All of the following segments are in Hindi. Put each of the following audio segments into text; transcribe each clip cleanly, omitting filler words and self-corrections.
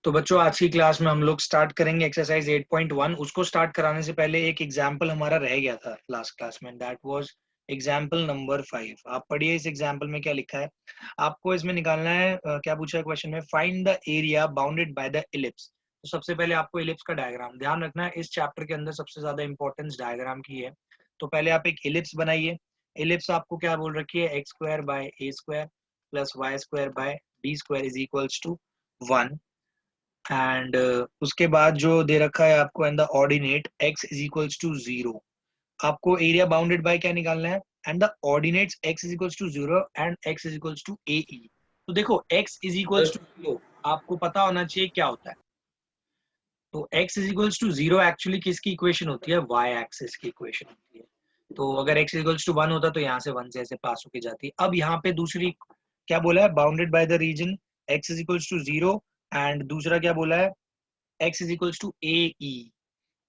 तो बच्चों आज की क्लास में हम लोग स्टार्ट करेंगे एक्सरसाइज 8.1। उसको स्टार्ट कराने से पहले एक एग्जाम्पल हमारा रह गया था लास्ट क्लास में, दैट वाज एग्जाम्पल नंबर 5। आप पढ़िए इस एग्जाम्पल में क्या लिखा है। आपको इसमें निकालना है क्या पूछा है क्वेश्चन में, find the area bounded by the ellipse. तो सबसे पहले आपको इलिप्स का डायग्राम ध्यान रखना है। इस चैप्टर के अंदर सबसे ज्यादा इंपॉर्टेंस डायग्राम की है। तो पहले आप एक इलिप्स बनाइए। इलिप्स आपको क्या बोल रखी है, x square by a square plus y square by b square is equals to 1। And उसके बाद जो दे रखा है आपको and the ordinate x is equals to 0। आपको एरिया बाउंडेड बाय क्या निकालना है, and the ordinates x is equals to 0 and x is equals to a e. तो देखो x इज इक्वल्स टू 0 आपको पता होना चाहिए क्या होता है। तो x is equals to 0 actually किसकी इक्वेशन होती है, y एक्सिस की इक्वेशन होती है। तो अगर x इज इक्वल्स टू 1 होता तो यहाँ से 1 से ऐसे पास होके जाती। अब यहाँ पे दूसरी क्या बोला है, bounded by the region x is equals to 0, and दूसरा क्या बोला है, x is equals to a e,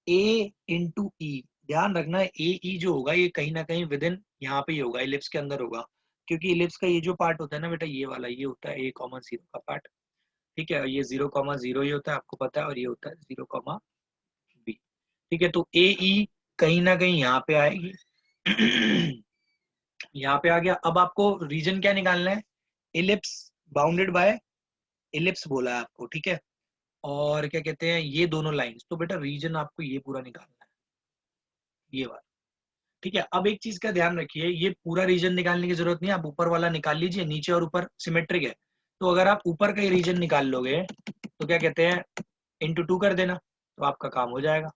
a into e. ध्यान रखना है ए ई जो होगा ये कहीं ना कहीं विद इन यहाँ पे ही होगा, इलिप्स के अंदर होगा। क्योंकि इलिप्स का ये जो पार्ट होता है ना बेटा, ये वाला ये होता है a,0 का पार्ट। ठीक है, ये 0,0 ही होता है आपको पता है, और ये होता है 0,b। ठीक है, तो ए ई कहीं ना कहीं यहाँ पे आएगी। यहाँ पे आ गया। अब आपको रीजन क्या निकालना है, इलिप्स बाउंडेड बाय इलिप्स बोला है आपको। ठीक है, और क्या कहते हैं ये दोनों लाइंस। तो बेटा रीजन आपको ये पूरा निकालना है, ये वाला। ठीक है, अब एक चीज का ध्यान रखिए, ये पूरा रीजन निकालने की जरूरत नहीं है, आप ऊपर वाला निकाल लीजिए, नीचे और ऊपर सिमेट्रिक है। तो अगर आप ऊपर का ही रीजन निकाल लोगे तो क्या कहते हैं, इंटू 2 कर देना तो आपका काम हो जाएगा,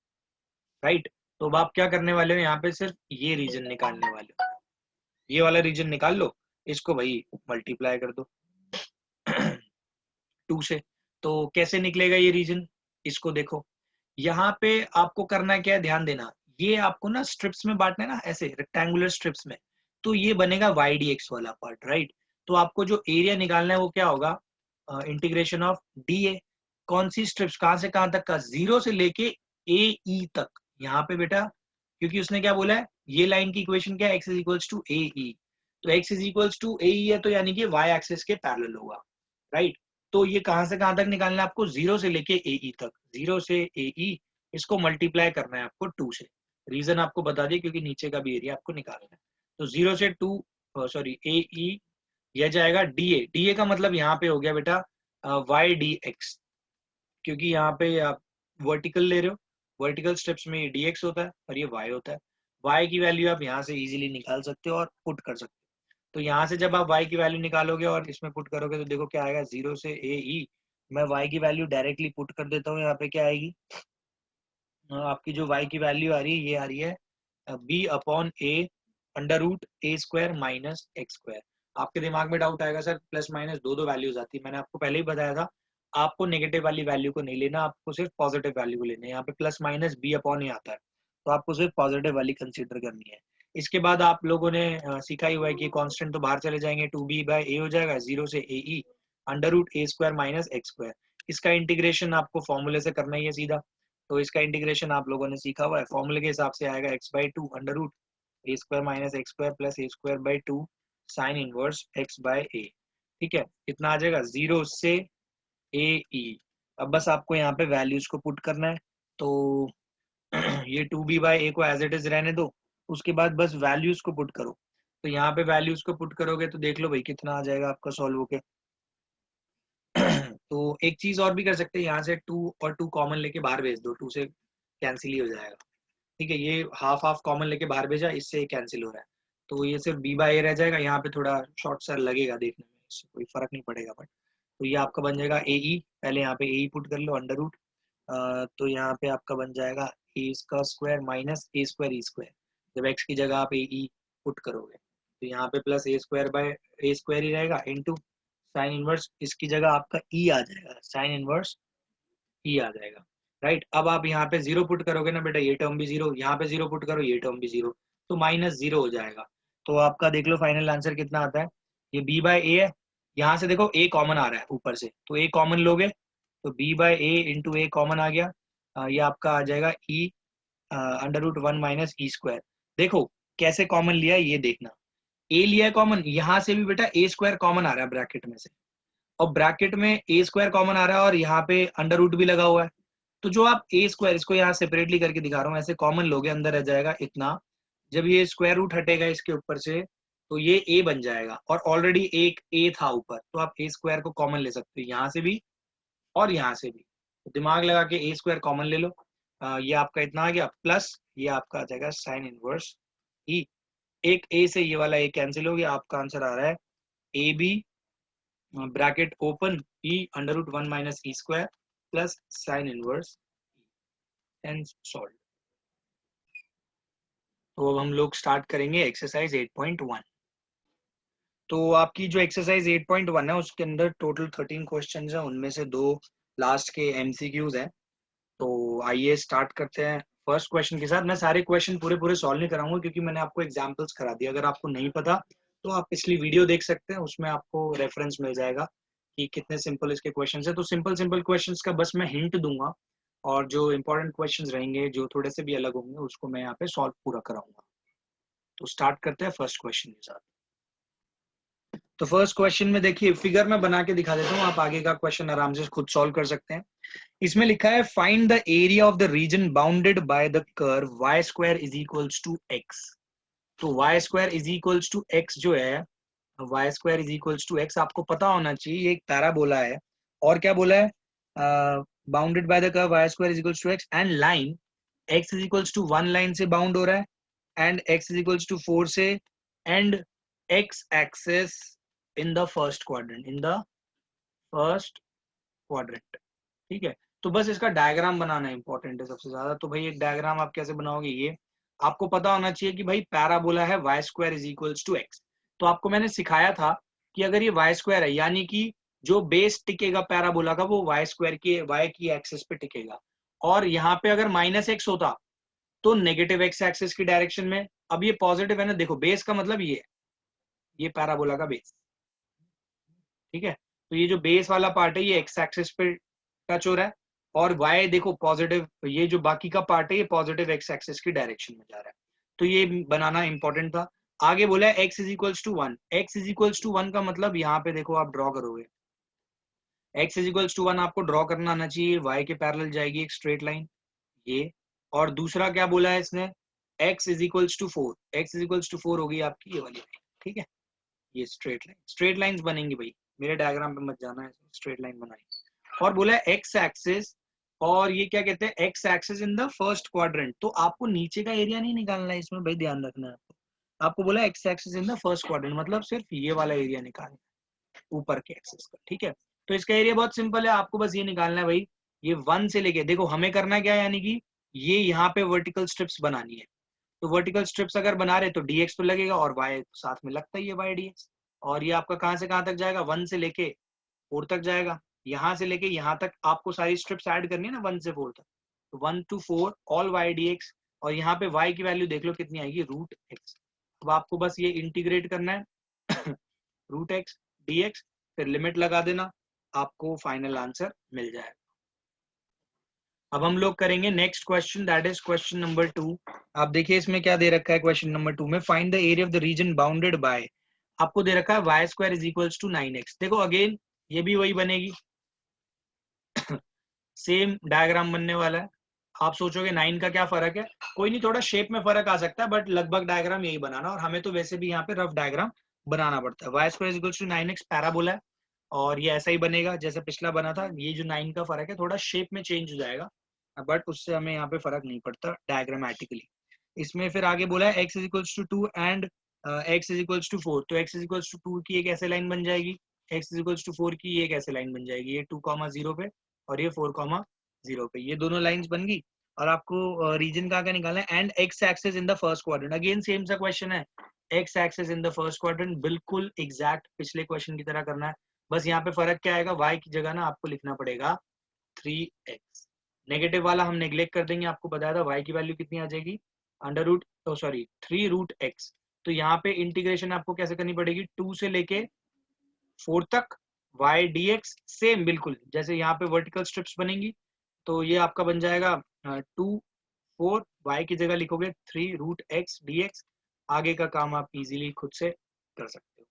राइट। तो अब आप क्या करने वाले हो, यहाँ पे सिर्फ ये रीजन निकालने वाले हो, ये वाला रीजन निकाल लो, इसको भाई मल्टीप्लाई कर दो 2 से। तो कैसे निकलेगा ये रीजन, इसको देखो। यहाँ पे आपको करना क्या है, ध्यान देना। ये आपको ना स्ट्रिप्स में बांटना है ना, ऐसे रेक्टेंगुलर स्ट्रिप्स में। तो ये बनेगा वाई डी एक्स वाला पार्ट, राइट। तो आपको जो एरिया निकालना है वो क्या होगा, इंटीग्रेशन ऑफ डी ए। कौन सी स्ट्रिप्स, कहां से कहां तक का, 0 से लेके ए ई तक। यहाँ पे बेटा क्योंकि उसने क्या बोला है, ये लाइन की इक्वेशन क्या है, x is equals to a e. तो x is equals to a ई है, तो यानी कि वाई एक्सिस के पैरेलल होगा, राइट। तो ये कहां से कहां तक निकालना है आपको, 0 से लेके ए ई तक, 0 से ए ई, इसको मल्टीप्लाई करना है आपको 2 से। रीजन आपको बता दिए क्योंकि नीचे का भी एरिया आपको निकालना है। तो 0 से 2 सॉरी ए ई, यह जाएगा डी ए। डी ए का मतलब यहाँ पे हो गया बेटा वाई डी एक्स, क्योंकि यहाँ पे आप वर्टिकल ले रहे हो, वर्टिकल स्टेप्स में ये डी एक्स होता है और ये वाई होता है। वाई की वैल्यू आप यहाँ से इजीली निकाल सकते हो और पुट कर सकते हो। तो यहाँ से जब आप y की वैल्यू निकालोगे और इसमें पुट करोगे तो देखो क्या आएगा, 0 से ए ई। मैं y की वैल्यू डायरेक्टली पुट कर देता हूँ, यहाँ पे क्या आएगी, आपकी जो y की वैल्यू आ रही है ये आ रही है b upon A under root a square minus x square. आपके दिमाग में डाउट आएगा सर प्लस माइनस दो दो वैल्यूज आती है, मैंने आपको पहले ही बताया था आपको नेगेटिव वाली वैल्यू को नहीं लेना, आपको सिर्फ पॉजिटिव वैल्यू को लेना है। यहाँ पे प्लस माइनस बी अपॉन ए आता है, तो आपको सिर्फ पॉजिटिव वाली कंसीडर करनी है। इसके बाद आप लोगों ने सीखा ही हुआ है कि कांस्टेंट तो बाहर चले जाएंगे, 2b बाय ए हो जाएगा, 0 से ए ई under root a square minus x square. इसका इंटीग्रेशन आपको फॉर्मूले से करना ही है सीधा। तो इसका इंटीग्रेशन आप लोगों ने सीखा हुआ है, फॉर्मूले के हिसाब से आएगा x by two under root a square minus x square plus a square by two sine inverse x by a. ठीक है, कितना आ जाएगा, 0 से ए ई। अब बस आपको यहाँ पे वैल्यूज को पुट करना है। तो ये 2b बाई ए को एज इट इज रहने दो, उसके बाद बस वैल्यूज को पुट करो। तो यहाँ पे वैल्यूज को पुट करोगे तो देख लो भाई कितना आ जाएगा आपका सॉल्व होके। तो एक चीज और भी कर सकते हैं, यहाँ से 2 और 2 कॉमन लेके बाहर भेज दो, 2 से कैंसिल ही हो जाएगा। ठीक है, ये हाफ हाफ कॉमन लेके बाहर भेजा, इससे कैंसिल हो रहा है। तो ये सिर्फ b बाई ए रह जाएगा, यहाँ पे थोड़ा शॉर्ट सा लगेगा देखने में, इससे कोई फर्क नहीं पड़ेगा। बट तो ये आपका बन जाएगा ए ई, पहले यहाँ पे ए ई पुट कर लो अंडर रूट। तो यहाँ पे आपका बन जाएगा ए का स्क्वायर माइनस ए स्क्वायर ई स्क्वायर। जब x की जगह आप ए ई पुट करोगे तो यहाँ पे plus a square by a square ही रहेगा इनटू साइन इनवर्स, इसकी जगह आपका ई आ जाएगा, साइन इनवर्स ई आ जाएगा, राइट। अब आप यहाँ पे 0 पुट करोगे ना बेटा, ये टर्म भी 0, यहाँ पे 0 पुट करो, ये टर्म भी 0, तो माइनस 0 हो जाएगा। तो आपका देख लो फाइनल आंसर कितना आता है, ये b बाय ए है। यहाँ से देखो a कॉमन आ रहा है ऊपर से, तो a कॉमन लोगे तो b बाय ए इंटू ए कॉमन आ गया। ये आपका आ जाएगा e under root 1 minus E square. देखो कैसे कॉमन लिया है ये देखना, a लिया है कॉमन, यहाँ से भी बेटा a स्क्वायर कॉमन आ रहा है ब्रैकेट में से, और ब्रैकेट में ए स्क्वायर कॉमन आ रहा है और यहाँ पे अंडर रूट भी लगा हुआ है, तो जो आप ए स्क्वायर, इसको यहाँ सेपरेटली करके दिखा रहा हूँ, ऐसे कॉमन लोगे अंदर रह जाएगा इतना, जब ये स्क्वायर रूट हटेगा इसके ऊपर से तो ये ए बन जाएगा, और ऑलरेडी एक ए था ऊपर, तो आप ए स्क्वायर को कॉमन ले सकते हो यहाँ से भी और यहाँ से भी, तो दिमाग लगा के ए स्क्वायर कॉमन ले लो। ये आपका इतना आ गया, प्लस ये आपका आ जाएगा साइन इनवर्स ई, एक ए से ये वाला ए कैंसिल हो गया, आपका आंसर आ रहा है A B bracket open E under root 1 minus E square plus sine inverse and solve. तो अब हम लोग स्टार्ट करेंगे एक्सरसाइज 8.1। तो आपकी जो एक्सरसाइज 8.1 है उसके अंदर टोटल 13 क्वेश्चन है, उनमें से 2 लास्ट के एमसीक्यूज हैं। तो आइए स्टार्ट करते हैं फर्स्ट क्वेश्चन के साथ। मैं सारे क्वेश्चन पूरे सॉल्व नहीं कराऊंगा क्योंकि मैंने आपको एग्जांपल्स करा दिया। अगर आपको नहीं पता तो आप पिछली वीडियो देख सकते हैं, उसमें आपको रेफरेंस मिल जाएगा कि कितने सिंपल इसके क्वेश्चंस है। तो सिंपल क्वेश्चंस का बस मैं हिंट दूंगा, और जो इंपॉर्टेंट क्वेश्चंस रहेंगे जो थोड़े से भी अलग होंगे उसको मैं यहाँ पे सॉल्व पूरा कराऊंगा। तो स्टार्ट करते हैं फर्स्ट क्वेश्चन के साथ। तो फर्स्ट क्वेश्चन में देखिए, फिगर में बना के दिखा देता हूँ, आप आगे का क्वेश्चन आराम से खुद सॉल्व कर सकते हैं। इसमें लिखा है find the area of the region bounded by the curve y square is equals to x। तो y square is equals to x जो है, y square is equals to x आपको पता होना चाहिए, ये एक पैराबोला है। और क्या बोला है, bounded by the curve y square is equals to x and line x is equals to 1 line से बाउंड हो रहा है and x is equals to 4 से, and x axis in the first quadrant, in the first quadrant. ठीक है, तो बस इसका डायग्राम बनाना इंपॉर्टेंट है सबसे ज्यादा। तो भाई एक डायग्राम आप कैसे बनाओगे, ये आपको पता होना चाहिए कि भाई पैराबोला है y square is equals to x। तो आपको मैंने सिखाया था कि अगर ये y स्क्वायर है, यानी कि जो बेस टिकेगा पैराबोला का वो y स्क्वायर की y की एक्सिस पे टिकेगा, और यहाँ पे अगर माइनस x होता तो नेगेटिव x एक्सिस की डायरेक्शन में। अब ये पॉजिटिव है ना, देखो बेस का मतलब ये पैराबोला का बेस। ठीक है, तो ये जो बेस वाला पार्ट है ये एक्स एक्सिस पे टच हो रहा है, और y देखो पॉजिटिव, ये जो बाकी का पार्ट है ये पॉजिटिव एक्स एक्सिस की डायरेक्शन में जा रहा है। तो ये बनाना इंपॉर्टेंट था। आगे बोला है x is equals to 1। x is equals to 1 का मतलब यहाँ पे देखो आप ड्रॉ करोगे, x इज इक्वल्स टू 1 आपको ड्रॉ करना आना चाहिए, y के पैरेलल जाएगी एक स्ट्रेट लाइन ये। और दूसरा क्या बोला है इसने, x is equals to 4। x is equals to 4 होगी आपकी ये वाली लाइन। ठीक है, ये स्ट्रेट लाइंस बनेंगी भाई, मेरे डायग्राम पे मत जाना है, स्ट्रेट लाइन बनाई। और बोला है एक्स एक्सिस, और ये क्या कहते हैं x axis in the first quadrant. तो आपको नीचे का एरिया नहीं निकालना है इसमें भाई, ध्यान रखना है आपको बोला x axis in the first quadrant मतलब सिर्फ ये वाला एरिया निकालना है ऊपर के एक्सिस का। ठीक है, तो इसका एरिया बहुत सिंपल है, आपको बस ये निकालना है भाई, ये 1 से लेके देखो हमें करना क्या है, यानी कि ये यहाँ पे वर्टिकल स्ट्रिप्स बनानी है। तो वर्टिकल स्ट्रिप्स अगर बना रहे तो dx तो लगेगा, और y साथ में लगता ही है y dx। और ये आपका कहाँ से कहाँ तक जाएगा, 1 से लेके 4 तक जाएगा। यहाँ से लेके यहाँ तक आपको सारी स्ट्रिप्स ऐड करनी है ना 1 से 4 तक, तो 1 to 4 ऑल y dx। और यहाँ पे y की वैल्यू देख लो कितनी आएगी, रूट x। अब आपको बस ये इंटीग्रेट करना है रूट x dx, फिर लिमिट लगा देना, आपको फाइनल आंसर मिल जाएगा। अब हम लोग करेंगे next question, that is question number 2। आप देखिए इसमें क्या दे रखा है क्वेश्चन नंबर 2 में, find the area of the region bounded by, आपको दे रखा है y square is equals to 9x। देखो अगेन ये भी वही बनेगी सेम डायग्राम बनने वाला है। आप सोचोगे 9 का क्या फर्क है, कोई नहीं, थोड़ा शेप में फर्क आ सकता है बट लगभग डायग्राम यही बनाना, और हमें तो वैसे भी यहाँ पे रफ डायग्राम बनाना पड़ता है। y square is equals to 9x parabola है, और ये ऐसा ही बनेगा जैसे पिछला बना था। ये जो 9 का फर्क है थोड़ा शेप में चेंज हो जाएगा, बट उससे हमें यहाँ पे फर्क नहीं पड़ता डायग्रामेटिकली। इसमें फिर आगे बोला है x is equals to 2 and x is equals to 4। तो x इज इक्वल्स टू 2 की एक ऐसे लाइन बन जाएगी, x इज इक्वल्स टू 4 की एक ऐसे लाइन बन जाएगी, ये 2,0 पे और ये 4,0 पे, ये दोनों लाइंस बन गई। और आपको रीजन का क्या निकालना है, and x axis in the first quadrant. Again same सा क्वेश्चन है, x axis in the first quadrant, बिल्कुल एग्जैक्ट पिछले क्वेश्चन की तरह करना है। बस यहाँ पे फर्क क्या आएगा, y की जगह ना आपको लिखना पड़ेगा 3x। नेगेटिव वाला हम नेग्लेक्ट कर देंगे, आपको बताया था y की वैल्यू कितनी आ जाएगी, under root sorry 3 root x। तो यहाँ पे इंटीग्रेशन आपको कैसे करनी पड़ेगी, 2 से लेके 4 तक y dx, सेम बिल्कुल जैसे यहाँ पे वर्टिकल स्ट्रिप्स बनेंगी। तो ये आपका बन जाएगा 2 4, y की जगह लिखोगे 3 रूट x dx। आगे का काम आप इजीली खुद से कर सकते हो।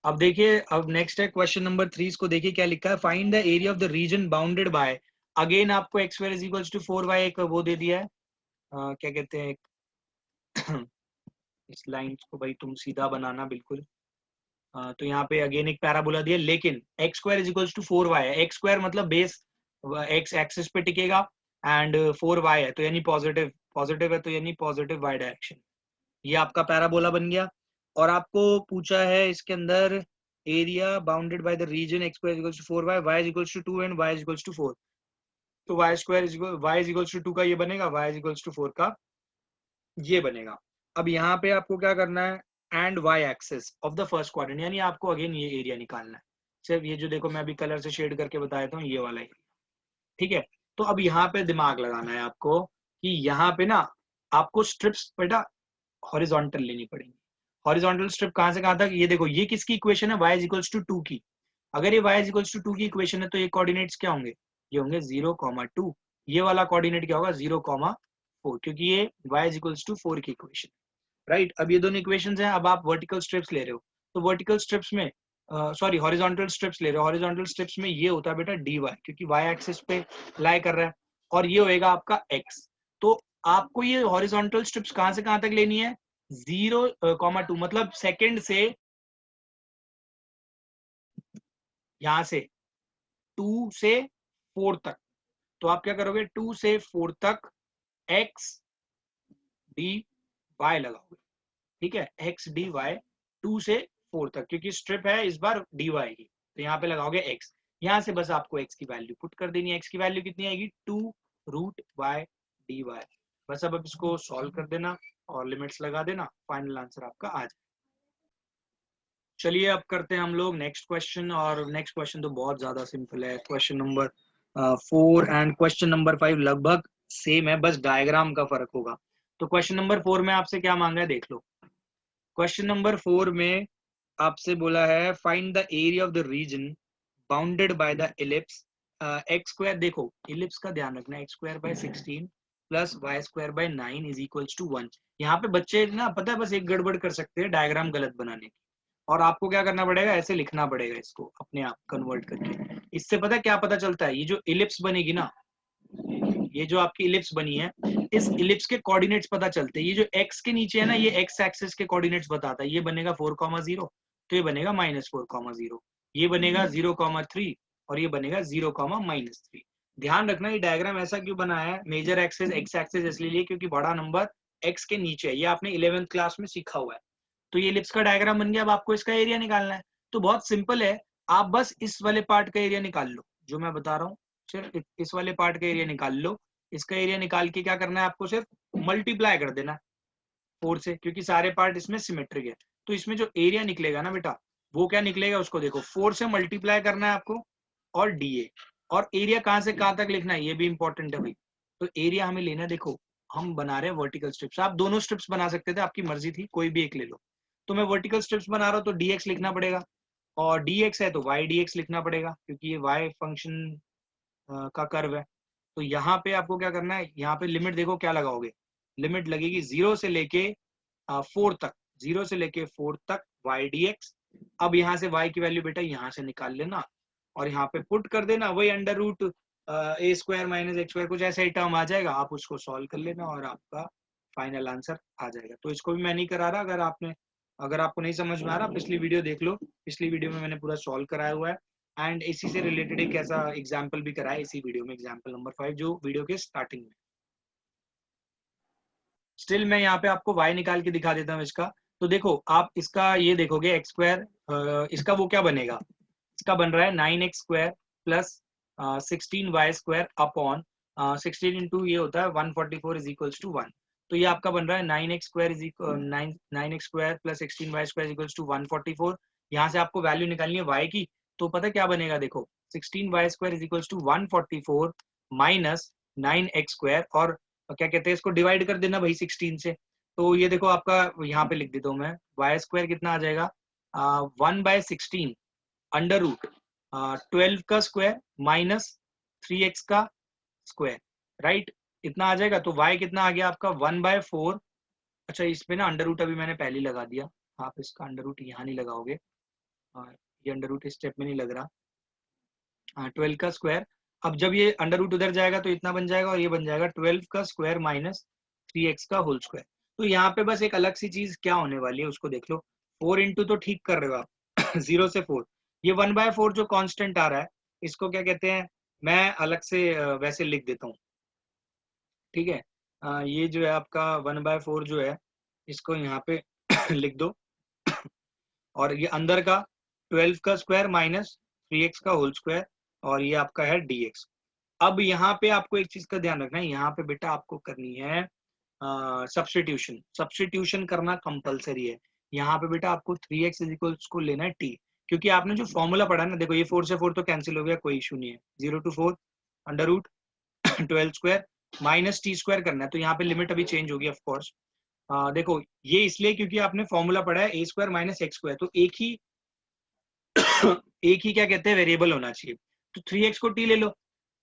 अब देखिए, अब नेक्स्ट है क्वेश्चन नंबर 3, इसको देखिए क्या लिखा है, find the area of the region bounded by, again आपको x square is equals to 4y एक वो दे दिया है, क्या कहते हैं इस लाइन को भाई तुम सीधा बनाना बिल्कुल। तो यहाँ पे अगेन एक पैराबोला दिया, लेकिन x square is equals to 4y है, एक्स स्क्वायर मतलब बेस एक्स एक्सिस पे टिकेगा एंड 4y है तो यानी पॉजिटिव, पॉजिटिव है तो यानी पॉजिटिव वाई डायरेक्शन, ये आपका पैराबोला बन गया। और आपको पूछा है इसके अंदर area bounded by the region x square equals to 4y, y is equals to 2 and y is equals to 4, तो y square is y is equals to 2 का ये बनेगा, y इज इक्वल्स टू 4 का ये बनेगा। अब यहाँ पे आपको क्या करना है, and y axis of the first quadrant, यानी आपको अगेन ये एरिया निकालना है, सिर्फ ये जो देखो मैं अभी कलर से शेड करके बताया था ये वाला एरिया, ठीक है। तो अब यहाँ पे दिमाग लगाना है आपको कि यहाँ पे ना आपको स्ट्रिप्स बेटा हॉरिजॉन्टल लेनी पड़ेगी। हॉरिजॉन्टल स्ट्रिप कहाँ से कहाँ तक, ये देखो ये किसकी इक्वेशन है, y इज इक्वल्स टू 2 की। अगर ये y इज इक्वल्स टू 2 की इक्वेशन है तो ये कोऑर्डिनेट्स क्या होंगे, ये होंगे 0,2, ये वाला कोऑर्डिनेट क्या होगा 0,4, क्योंकि ये y इज इक्वल्स टू 4 की इक्वेशन, राइट। अब ये दोनों इक्वेशंस हैं, अब आप वर्टिकल स्ट्रिप्स ले रहे हो तो वर्टिकल स्ट्रिप्स में सॉरी हॉरिजॉन्टल स्ट्रिप्स ले रहे हो, हॉरिजॉन्टल स्ट्रिप्स में ये होता है बेटा dy, क्योंकि y एक्सिस पे लाई कर रहा है, और ये होएगा आपका x। तो आपको ये हॉरिजॉन्टल स्ट्रिप्स कहां से कहां तक लेनी है, 0,2 मतलब सेकंड से यहां से 2 से 4 तक। तो आप क्या करोगे 2 से 4 तक x dy लगाओगे, ठीक है, x dy 2 से 4 तक, क्योंकि स्ट्रिप है इस बार dy की, तो यहाँ पे लगाओगे x, यहाँ से बस आपको x की वैल्यू पुट कर देनी है, x की वैल्यू कितनी आएगी 2√y dy, बस अब इसको सॉल्व कर देना और लिमिट्स लगा देना, फाइनल आंसर आपका आ जाए। चलिए अब करते हैं हम लोग नेक्स्ट क्वेश्चन, और नेक्स्ट क्वेश्चन तो बहुत ज्यादा सिंपल है, question number 4 and question number 5 लगभग सेम है, बस डायग्राम का फर्क होगा। तो क्वेश्चन नंबर 4 में आपसे क्या मांगा है देख लो। क्वेश्चन नंबर 4 में आपसे बोला है find the area of the region bounded by the ellipse x square, देखो इलिप्स का ध्यान रखना, x square by 16 plus y square by 9 is equals to 1। यहाँ पे बच्चे ना पता है बस एक गड़बड़ कर सकते हैं डायग्राम गलत बनाने की, और आपको क्या करना पड़ेगा, ऐसे लिखना पड़ेगा इसको अपने आप कन्वर्ट करके। इससे पता क्या पता चलता है, ये जो इलिप्स बनेगी ना, ये जो आपकी इलिप्स बनी है, इस इलिप्स के कोऑर्डिनेट्स पता चलते हैं। ये जो x के नीचे है ना, ये x एक्सिस के कोऑर्डिनेट्स बताता है, ये बनेगा 4,0 तो ये बनेगा -4,0, ये बनेगा 0,3 और ये बनेगा 0,-3। ध्यान रखना ये डायग्राम ऐसा क्यों बनाया है, मेजर एक्सिस x एक्सिस इसलिए क्योंकि बड़ा नंबर x के नीचे है, ये आपने 11th क्लास में सीखा हुआ है। तो ये इलिप्स का डायग्राम बन गया, अब आपको इसका एरिया निकालना है। तो बहुत सिंपल है, आप बस इस वाले पार्ट का एरिया निकाल लो जो मैं बता रहा हूँ, सिर्फ इस वाले पार्ट का एरिया निकाल लो। इसका एरिया निकाल के क्या करना है, आपको सिर्फ मल्टीप्लाई कर देना 4 से, क्योंकि सारे पार्ट इसमें सिमेट्रिक है। तो इसमें जो एरिया निकलेगा ना बेटा, वो क्या निकलेगा उसको देखो, 4 से मल्टीप्लाई करना है आपको और डीए, और एरिया कहाँ से कहाँ तक लिखना है ये भी इंपॉर्टेंट है भाई। तो एरिया हमें लेना, देखो हम बना रहे हैं वर्टिकल स्ट्रिप्स, आप दोनों स्ट्रिप्स बना सकते थे, आपकी मर्जी थी, कोई भी एक ले लो। तो मैं वर्टिकल स्ट्रिप्स बना रहा हूँ तो dx लिखना पड़ेगा, और dx है तो y dx लिखना पड़ेगा, क्योंकि ये y फंक्शन का कर्व है। तो यहाँ पे आपको क्या करना है, यहाँ पे लिमिट देखो क्या लगाओगे, लिमिट लगेगी 0 से लेके 4 तक, 0 से लेके 4 तक y dx। अब यहाँ से y की वैल्यू बेटा यहाँ से निकाल लेना और यहाँ पे पुट कर देना, वही under root a square minus x square कुछ ऐसा ही टर्म आ जाएगा, आप उसको सॉल्व कर लेना और आपका फाइनल आंसर आ जाएगा। तो इसको भी मैं नहीं करा रहा, अगर आपको नहीं समझ में आ रहा पिछली वीडियो देख लो, पिछली वीडियो में मैंने पूरा सॉल्व कराया हुआ है, एंड इसी से रिलेटेड एक ऐसा एग्जाम्पल भी कराया इसी वीडियो में, एग्जाम्पल नंबर 5 जो वीडियो के स्टार्टिंग में। स्टिल मैं यहाँ पे आपको y निकाल के दिखा देता हूँ इसका। तो देखो आप इसका ये देखोगे एक्स स्क्वायर, इसका वो क्या बनेगा, इसका बन रहा है 9x square plus 16y square upon 16 into ये होता है 144 इज इक्वल्स टू 1। तो ये आपका बन रहा है 9x square is 9x square plus 16y square equals to 144। यहाँ से आपको वैल्यू निकालनी है y की, तो पता क्या बनेगा देखो, 16y square is equals to 144 minus 9x square, और क्या कहते हैं इसको डिवाइड कर देना भाई 16 से। तो ये देखो आपका यहाँ पे लिख देता हूँ मैं, y स्क्वायर कितना आ जाएगा 1/16 अंडर रूट 12 का स्क्वायर माइनस 3x का स्क्वायर, राइट, इतना आ जाएगा। तो y कितना आ गया आपका 1/4। अच्छा इस पे ना अंडर रूट अभी मैंने पहले लगा दिया, आप इसका अंडर रूट यहाँ नहीं लगाओगे, ये अंडर रूट इस स्टेप में नहीं लग रहा। 12 का स्क्वायर, अब जब ये अंडर रूट उधर जाएगा तो इतना बन जाएगा और ये बन जाएगा 12 का स्क्वायर माइनस 3x का होल स्क्वायर। तो यहाँ पे बस एक अलग सी चीज क्या होने वाली है उसको देख लो। 4 इंटू तो ठीक कर रहे हो आप 0 से 4, ये 1/4 जो कांस्टेंट आ रहा है इसको क्या कहते हैं, मैं अलग से वैसे लिख देता हूँ, ठीक है। ये जो है आपका 1/4 जो है इसको यहाँ पे लिख दो, और ये अंदर का 12 का स्क्वायर माइनस 3x का होल स्क्वायर, और ये आपका है dx। अब यहाँ पे आपको एक चीज का ध्यान रखना है, यहाँ पे बेटा आपको करनी है सब्स्टिट्यूशन। सब्स्टिट्यूशन करना कंपलसरी है। यहाँ पे बेटा आपको 3x इज इक्वल्स को लेना है t, क्योंकि आपने जो फॉर्मूला पढ़ा ना, देखो ये 4 से 4 तो कैंसिल हो गया, कोई इशू नहीं है। 0 to 4 under root 12 square minus t square करना है, तो यहाँ पे लिमिट अभी चेंज होगी ऑफकोर्स। देखो ये इसलिए क्योंकि आपने फॉर्मूला पढ़ा है a square minus x square, तो एक ही एक ही क्या कहते हैं वेरिएबल होना चाहिए। तो 3x को t ले लो,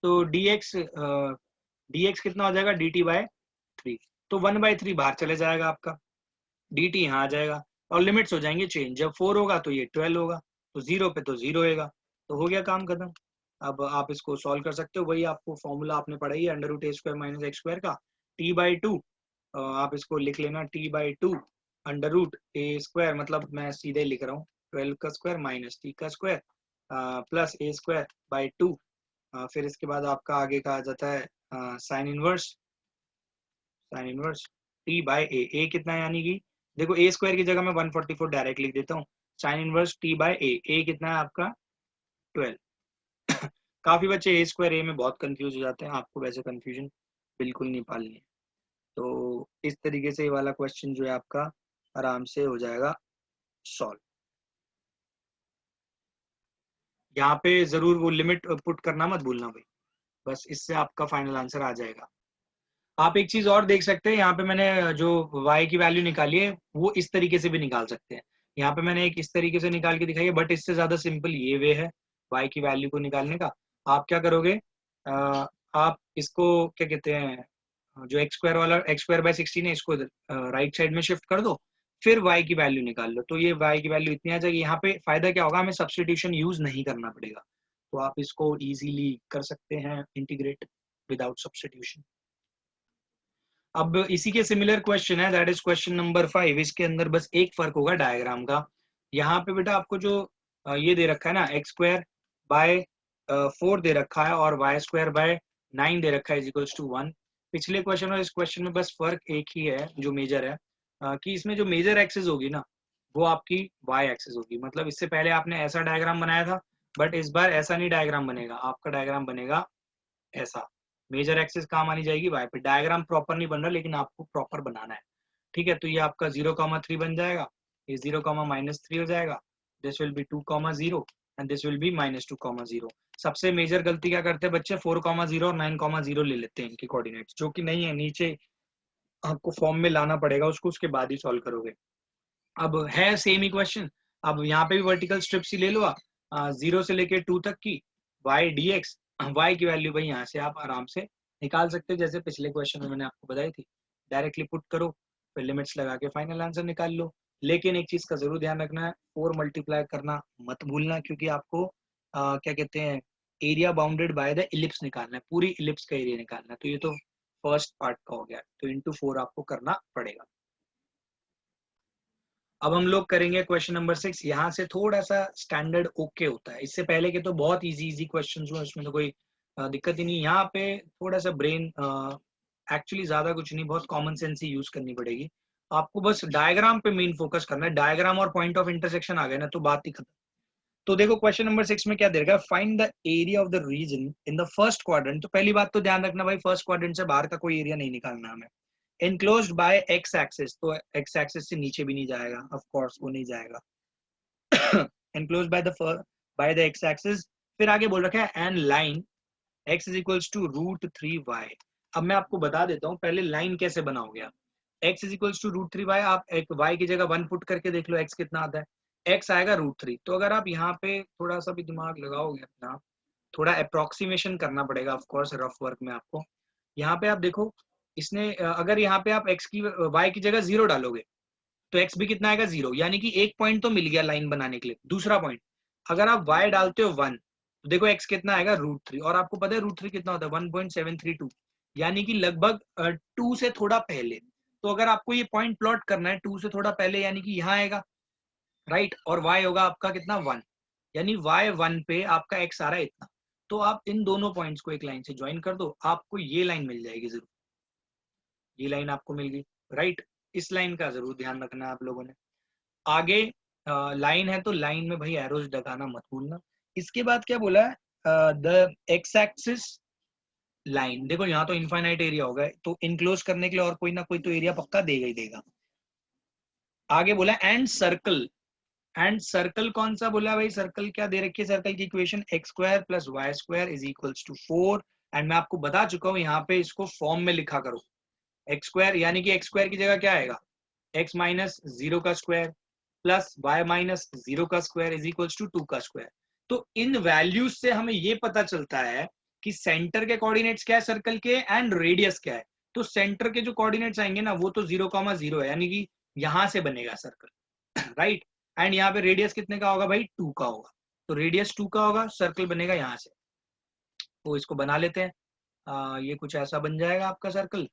तो dx कितना हो जाएगा dt/3, तो 1/3 बाहर चले जाएगा आपका, dt यहाँ आ जाएगा और लिमिट्स हो जाएंगे चेंज। जब 4 होगा तो ये 12 होगा, तो 0 पे तो 0 होगा, तो हो गया काम खत्म। अब आप इसको सॉल्व कर सकते हो, वही आपको फॉर्मूला आपने पढ़ा ही है under root a square minus x square का t/2, आप इसको लिख लेना t/2 under root a square, मतलब मैं सीधे लिख रहा हूँ 12 का स्क्वायर माइनस t का square plus a square by 2। फिर इसके बाद आपका आगे का आ जाता है sine inverse t by a कितना है, यानी कि देखो a स्क्वायर की जगह मैं 144 डायरेक्ट लिख देता हूँ, sine inverse t by a कितना है आपका 12। काफी बच्चे a स्क्वायर a में बहुत कंफ्यूज हो जाते हैं, आपको वैसे कंफ्यूजन बिल्कुल नहीं पालनी है। तो इस तरीके से ये वाला क्वेश्चन जो है आपका आराम से हो जाएगा सॉल्व। यहाँ पे जरूर वो लिमिट पुट करना मत भूलना भाई, बस इससे आपका फाइनल आंसर आ जाएगा। आप एक चीज और देख सकते हैं, यहाँ पे मैंने जो y की वैल्यू निकाली है वो इस तरीके से भी निकाल सकते हैं। यहाँ पे मैंने एक इस तरीके से निकाल के दिखाई है, बट इससे ज्यादा सिंपल ये वे है y की वैल्यू को निकालने का। आप क्या करोगे, आप इसको क्या कहते हैं, जो एक्स स्क्वायर वाला एक्स स्क्वायर बाय 16 है इसको राइट साइड में शिफ्ट कर दो, फिर y की वैल्यू निकाल लो, तो ये y की वैल्यू इतनी आ जाएगी। यहाँ पे फायदा क्या होगा, हमें सब्स्टिट्यूशन यूज नहीं करना पड़ेगा, तो आप इसको इजीली कर सकते हैं इंटीग्रेट विदाउट सब्स्टिट्यूशन। अब इसी के सिमिलर क्वेश्चन है, दैट इज क्वेश्चन नंबर 5। इसके अंदर बस एक फर्क होगा डायग्राम का। यहाँ पे बेटा आपको जो ये दे रखा है ना, एक्स स्क्वायर बाय 4 दे रखा है और वाई स्क्वायर बाय 9 दे रखा है इज इक्वल्स टू 1। पिछले क्वेश्चन और इस क्वेश्चन में बस फर्क एक ही है जो मेजर है, कि इसमें जो मेजर एक्सेस होगी ना वो आपकी वाई एक्सेस होगी। मतलब इससे पहले आपने ऐसा डायग्राम बनाया था, बट इस बार ऐसा नहीं डायग्राम बनेगा, आपका डायग्राम बनेगा ऐसा। मेजर एक्सिस कहाँ मानी जाएगी, वाई पे। डायग्राम प्रॉपर नहीं बन रहा, लेकिन आपको प्रॉपर बनाना है, ठीक है। तो ये आपका 0,3 बन जाएगा, ये 0,-3 हो जाएगा, this will be 2,0 and this will be -2,0। सबसे मेजर गलती क्या करते हैं बच्चे, 4,0 और 9,0 ले लेते हैं इनके कोऑर्डिनेट्स, जो कि नहीं है, नीचे आपको फॉर्म में लाना पड़ेगा उसको, उसके बाद ही सॉल्व करोगे। अब है सेम ही क्वेश्चन, अब यहाँ पे भी वर्टिकल स्ट्रिप्स ही ले लो आप, 0 से लेके 2 तक की y dx, y की वैल्यू भाई यहाँ से आप आराम से निकाल सकते हो, जैसे पिछले क्वेश्चन में मैंने आपको बताई थी। डायरेक्टली पुट करो, फिर लिमिट्स लगा के फाइनल आंसर निकाल लो। लेकिन एक चीज का जरूर ध्यान रखना है, 4 मल्टीप्लाई करना मत भूलना, क्योंकि आपको क्या कहते हैं, area bounded by the ellipse निकालना है, पूरी इलिप्स का एरिया निकालना है। तो ये तो फर्स्ट पार्ट का हो गया, तो इंटू 4 आपको करना पड़ेगा। अब हम लोग करेंगे क्वेश्चन नंबर 6। यहाँ से थोड़ा सा स्टैंडर्ड ओके होता है, इससे पहले के तो बहुत इजी क्वेश्चन हुए, उसमें तो कोई दिक्कत ही नहीं। यहाँ पे थोड़ा सा ब्रेन, एक्चुअली ज्यादा कुछ नहीं, बहुत कॉमन सेंस ही यूज करनी पड़ेगी आपको। बस डायग्राम पे मेन फोकस करना है, डायग्राम और पॉइंट ऑफ इंटरसेक्शन आ गए ना तो बात ही खत्म। तो देखो क्वेश्चन नंबर 6 में क्या दे रखा है, find the area of the region in the first quadrant. तो पहली बात तो ध्यान रखना भाई, फर्स्ट क्वाड्रेंट से बाहर का कोई एरिया नहीं निकालना हमें। enclosed by x axis, तो x axis से नीचे भी नहीं जाएगा, ऑफ कोर्स वो नहीं जाएगा। enclosed by the x axis, फिर आगे बोल रखा है and line x is equals to √3y। अब मैं आपको बता देता हूँ पहले लाइन कैसे बनाओगे आप। x is equals to √3y, आप एक y की जगह 1 पुट करके देख लो x कितना आता है, x आएगा √3। तो अगर आप यहाँ पे थोड़ा सा भी दिमाग लगाओगे अपना, थोड़ा अप्रोक्सीमेशन करना पड़ेगा ऑफ कोर्स रफ वर्क में आपको। यहाँ पे आप देखो, इसने अगर यहाँ पे आप x की y की जगह 0 डालोगे तो x भी कितना आएगा 0, यानी कि एक पॉइंट तो मिल गया लाइन बनाने के लिए। दूसरा पॉइंट, अगर आप y डालते हो 1 तो देखो x कितना आएगा √3, और आपको पता है √3 कितना होता है 1.732, यानी कि लगभग 2 से थोड़ा पहले। तो अगर आपको ये पॉइंट प्लॉट करना है 2 से थोड़ा पहले, यानी कि यहाँ आएगा, राइट, और y होगा आपका कितना 1, यानी y1 पे आपका x आ रहा है इतना। तो आप इन दोनों पॉइंट्स को एक लाइन से ज्वाइन कर दो, आपको ये लाइन मिल जाएगी जरूर, ये लाइन आपको मिल गई, राइट। इस लाइन का जरूर ध्यान रखना है आप लोगों ने। आगे लाइन है तो लाइन में भाई एरोज लगाना मत भूलना। इसके बाद क्या बोला है, द एक्स एक्सिस लाइन, देखो यहाँ तो इनफाइनाइट एरिया होगा, तो इनक्लोज करने के लिए और कोई ना कोई तो एरिया पक्का देगा ही देगा। आगे बोला एंड सर्कल, एंड सर्कल कौन सा बोला भाई, सर्कल क्या दे रखी है, सर्कल की इक्वेशन x² + y² = 4, एंड मैं आपको बता चुका हूँ यहाँ पे इसको फॉर्म में लिखा करो, x², यानी कि x² की जगह क्या आएगा, x - 0 का स्क्वायर प्लस y - 0 का स्क्वायर = 2 का स्क्वायर। तो इन वैल्यूज से हमें ये पता चलता है कि सेंटर के कोऑर्डिनेट्स क्या है सर्कल के, एंड रेडियस क्या है। तो सेंटर के जो कोऑर्डिनेट्स आएंगे ना वो तो 0,0 है, यानी कि यहां से बनेगा सर्कल, राइट। एंड यहाँ पे रेडियस कितने का होगा भाई 2 का होगा, तो रेडियस 2 का होगा, सर्कल बनेगा यहाँ से। तो इसको बना लेते हैं, ये कुछ ऐसा बन जाएगा आपका circle,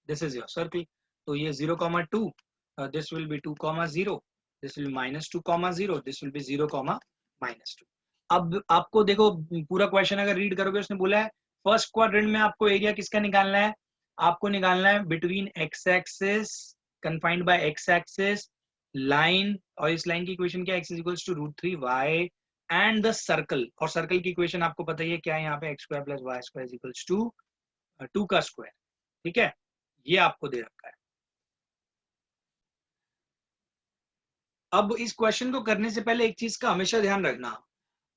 this is your circle. तो ये 0,2, this will be 2,0, this will be -2,0, this will be 0,-2। अब आपको देखो पूरा क्वेश्चन अगर रीड करोगे, उसने बोला है फर्स्ट क्वाड्रेंट में आपको एरिया किसका निकालना है, आपको निकालना है between x axis confined by x axis line, और इस लाइन की इक्वेशन क्या है, x = √3y and the circle, और सर्कल की इक्वेशन आपको पता ही है क्या है, यहाँ पे x² + y² = 2 का स्क्वायर, ठीक है, ये आपको दे रखा है। अब इस क्वेश्चन को करने से पहले एक चीज का हमेशा ध्यान रखना,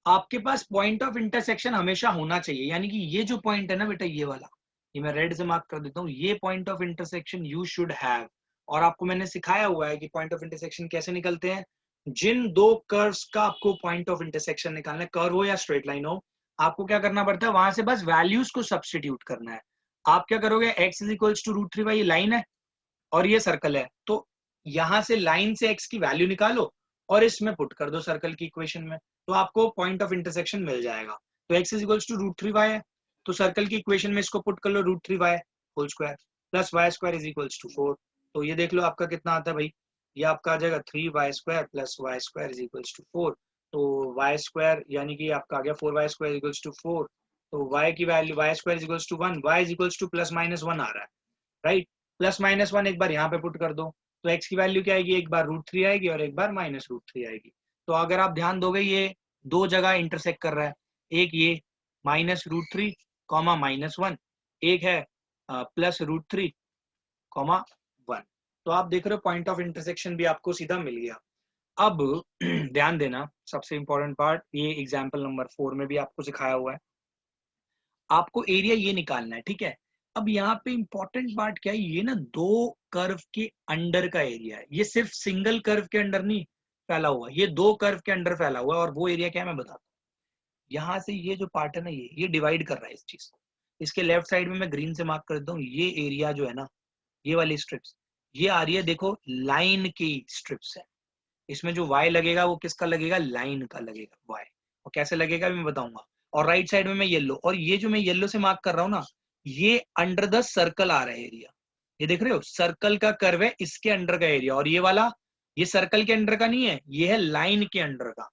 आपके पास पॉइंट ऑफ इंटरसेक्शन हमेशा होना चाहिए, यानी कि ये जो पॉइंट है ना बेटा, ये वाला, ये मैं रेड से मार्क कर देता हूँ, ये point of intersection you should have. और आपको मैंने सिखाया हुआ है कि पॉइंट ऑफ इंटरसेक्शन कैसे निकलते हैं, जिन दो कर्व्स का आपको पॉइंट ऑफ इंटरसेक्शन निकालना है, कर्व हो या स्ट्रेट लाइन हो, आपको क्या करना पड़ता है, वहां से बस वैल्यूज को सब्सटीट्यूट करना है। आप क्या करोगे, x = √3y, ये लाइन है और ये सर्कल है, तो यहां से लाइन से x की वैल्यू निकालो और इसमें पुट कर दो सर्कल की इक्वेशन में, तो आपको पॉइंट ऑफ इंटरसेक्शन मिल जाएगा। तो x = √3y है, तो सर्कल की इक्वेशन में इसको पुट कर लो, √3y whole square plus y² = 4। तो ये देख लो आपका कितना आता है भाई, ये आपका आ जाएगा 3y² + y² = 4। तो y² यानी कि आपका आ गया 4y² = 4। तो y की वैल्यू y² = 1, y = +-1 आ रहा है, राइट। +-1 एक बार यहाँ पे पुट कर दो, तो x की वैल्यू क्या आएगी, एक बार √3 आएगी और एक बार -√3 आएगी। तो अगर आप ध्यान दोगे ये दो जगह इंटरसेक्ट कर रहा है, एक ये -√3, -1, एक है +√3, 1। तो आप देख रहे हो पॉइंट ऑफ इंटरसेक्शन भी आपको सीधा मिल गया। अब ध्यान देना, सबसे इंपॉर्टेंट पार्ट, ये एग्जाम्पल नंबर 4 में भी आपको सिखाया हुआ है, आपको एरिया ये निकालना है, ठीक है। अब यहाँ पे इंपॉर्टेंट पार्ट क्या है, ये ना दो कर्व के अंडर का एरिया है, ये सिर्फ सिंगल कर्व के अंडर नहीं फैला हुआ, ये दो कर्व के अंडर फैला हुआ है, और वो एरिया क्या है मैं बताता हूँ। यहाँ से ये जो पार्ट है ना, ये डिवाइड कर रहा है इस चीज को, इसके लेफ्ट साइड में मैं ग्रीन से मार्क कर देता हूँ, ये एरिया जो है ना, ये वाली स्ट्रिप्स, ये आ रही है देखो लाइन की स्ट्रिप्स है, इसमें जो y लगेगा वो किसका लगेगा, लाइन का लगेगा y, और कैसे लगेगा मैं बताऊंगा। और राइट साइड में मैं येलो, और ये जो मैं येलो से मार्क कर रहा हूँ ना, ये अंडर द सर्कल आ रहा है एरिया, ये देख रहे हो सर्कल का कर्व है, इसके अंडर का एरिया, और ये वाला ये सर्कल के अंडर का नहीं है, ये है लाइन के अंडर का।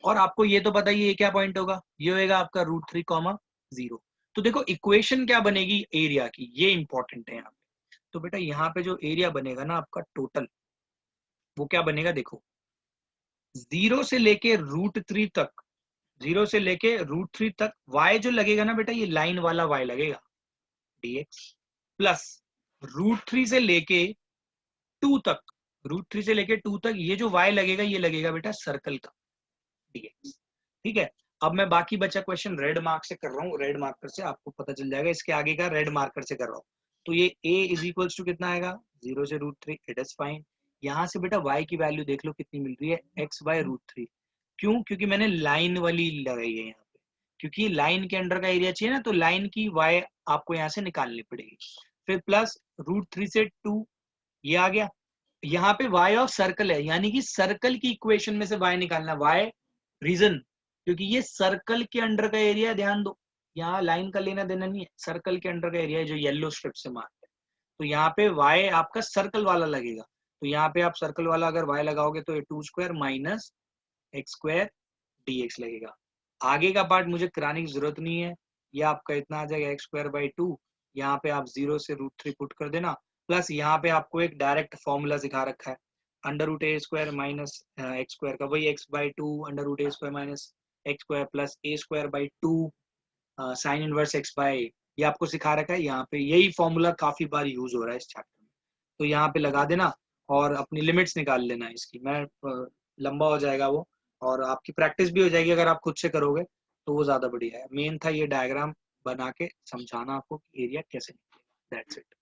और आपको ये तो पता ही है ये क्या पॉइंट होगा, ये होगा आपका √3, 0। तो देखो इक्वेशन क्या बनेगी एरिया की, ये इंपॉर्टेंट है यहाँ पे। तो बेटा यहाँ पे जो एरिया बनेगा ना आपका टोटल, वो क्या बनेगा देखो, 0 से लेके √3 तक, 0 से लेके √3 तक y जो लगेगा ना बेटा, ये लाइन वाला y लगेगा dx, प्लस √3 से लेके 2 तक, √3 से लेके 2 तक ये जो y लगेगा, ये लगेगा बेटा सर्कल का dx, ठीक है। अब मैं बाकी बचा क्वेश्चन रेड मार्क से कर रहा हूँ, रेड मार्कर से आपको पता चल जाएगा, इसके आगे का रेड मार्कर से कर रहा हूँ। तो ये a = कितना आएगा, 0 से √3, इट इज फाइन। यहाँ से बेटा y की वैल्यू देख लो कितनी मिल रही है, x/√3। क्यों, क्योंकि मैंने लाइन वाली लगाई है यहाँ पे, क्योंकि लाइन के अंडर का एरिया चाहिए ना, तो लाइन की y आपको यहाँ से निकालनी पड़ेगी। फिर प्लस √3 से 2 ये आ गया, यहाँ पे y ऑफ सर्कल है, यानी कि सर्कल की इक्वेशन में से y निकालना। y रीजन, क्योंकि ये सर्कल के अंडर का एरिया है, ध्यान दो, यहाँ लाइन का लेना देना नहीं है, सर्कल के अंडर का एरिया है जो येलो स्ट्रिप से मार्क है। तो यहाँ पे y आपका सर्कल वाला लगेगा, तो यहाँ पे आप सर्कल वाला अगर y लगाओगे तो ये 2 square minus x square dx लगेगा। आगे का पार्ट मुझे कराने की जरूरत नहीं है, ये आपका इतना आ जाएगा एक्स स्क्वायर बाई 2, यहाँ पे आप 0 से √3 पुट कर देना, प्लस यहाँ पे आपको एक डायरेक्ट फॉर्मूला सिखा रखा है, under root a square minus x square का, वही x by 2 under root a square minus x square plus a square by 2 sine inverse x by, ये आपको सिखा रखा है। यहाँ पे यही फॉर्मूला काफी बार यूज हो रहा है इस चैप्टर में, तो यहाँ पे लगा देना और अपनी लिमिट्स निकाल लेना इसकी। मैं लंबा हो जाएगा वो, और आपकी प्रैक्टिस भी हो जाएगी अगर आप खुद से करोगे तो वो ज्यादा बढ़िया है। मेन था ये डायग्राम बना के समझाना आपको कि एरिया कैसे निकलेगा, दैट्स इट।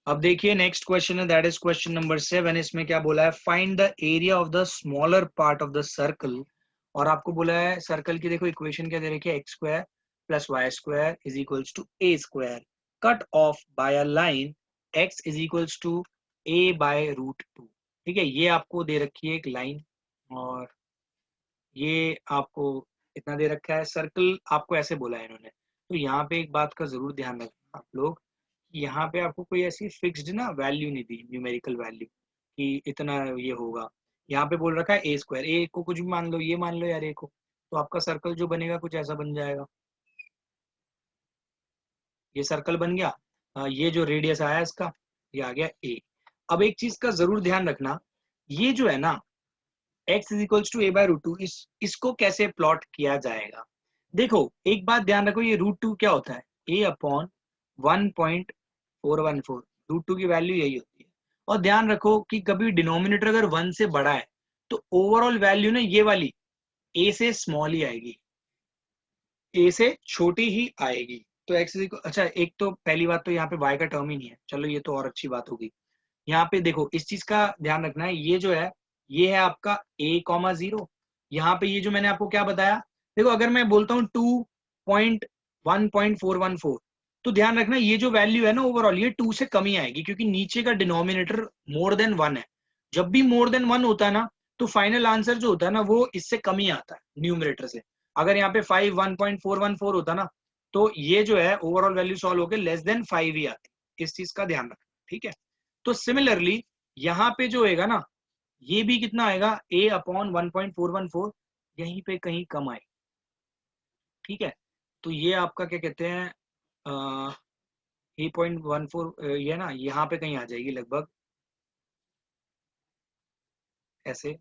अब देखिए नेक्स्ट क्वेश्चन है, दैट इज क्वेश्चन नंबर 7। इसमें क्या बोला है, find the area of the smaller part of the circle, और आपको बोला है सर्कल की, देखो इक्वेशन क्या दे रखी है, x square plus y square is equals to a square cut off by a line x is equals to a by √2। ठीक है, ये आपको दे रखी है एक लाइन, और ये आपको इतना दे रखा है, सर्कल आपको ऐसे बोला है इन्होंने। तो यहाँ पे एक बात का जरूर ध्यान रखना आप लोग, यहाँ पे आपको कोई ऐसी फिक्स्ड ना वैल्यू नहीं दी, न्यूमेरिकल वैल्यू कि इतना ये होगा। यहाँ पे बोल रखा है ए स्क्वायर, ए को कुछ भी मान लो, ये मान लो यार ए को, तो आपका सर्कल जो बनेगा कुछ ऐसा बन जाएगा। ये सर्कल बन गया, ये जो रेडियस आया इसका ये आ गया ए। अब एक चीज का जरूर ध्यान रखना, ये जो है ना x is equals to a by √2, इसको कैसे प्लॉट किया जाएगा। देखो एक बात ध्यान रखो, ये √2 क्या होता है, a अपॉन 1.414, √2 की वैल्यू यही होती है। और ध्यान रखो कि कभी डिनोमिनेटर अगर 1 से बड़ा है तो ओवरऑल वैल्यू ना ये वाली a से स्मॉल ही आएगी, a से छोटी ही आएगी। तो x इज इक्वल, अच्छा एक तो पहली बात तो यहाँ पे y का टर्म ही नहीं है, चलो ये तो और अच्छी बात होगी। यहाँ पे देखो इस चीज का ध्यान रखना है, ये जो है ये है आपका a,0, यहाँ पे ये जो मैंने आपको क्या बताया, देखो अगर मैं बोलता हूँ 2.1.414, तो ध्यान रखना ये जो वैल्यू है ना ओवरऑल ये 2 से कम ही आएगी, क्योंकि नीचे का डिनोमिनेटर मोर देन 1 है। जब भी मोर देन 1 होता है ना तो फाइनल आंसर जो होता है ना वो इससे कम ही आता है न्यूमरेटर से। अगर यहाँ पे 1.414 होता ना तो ये जो है ओवरऑल वैल्यू सॉल्व होकर लेस देन 5 ही आती, इस चीज का ध्यान रखना, ठीक है। तो सिमिलरली यहाँ पे जो होगा ना ये भी कितना आएगा, a अपॉन 1.414, यहीं पे कहीं कम आए, ठीक है। तो ये आपका क्या कहते हैं, 8.14 ये ना यहाँ पे कहीं आ जाएगी लगभग ऐसे।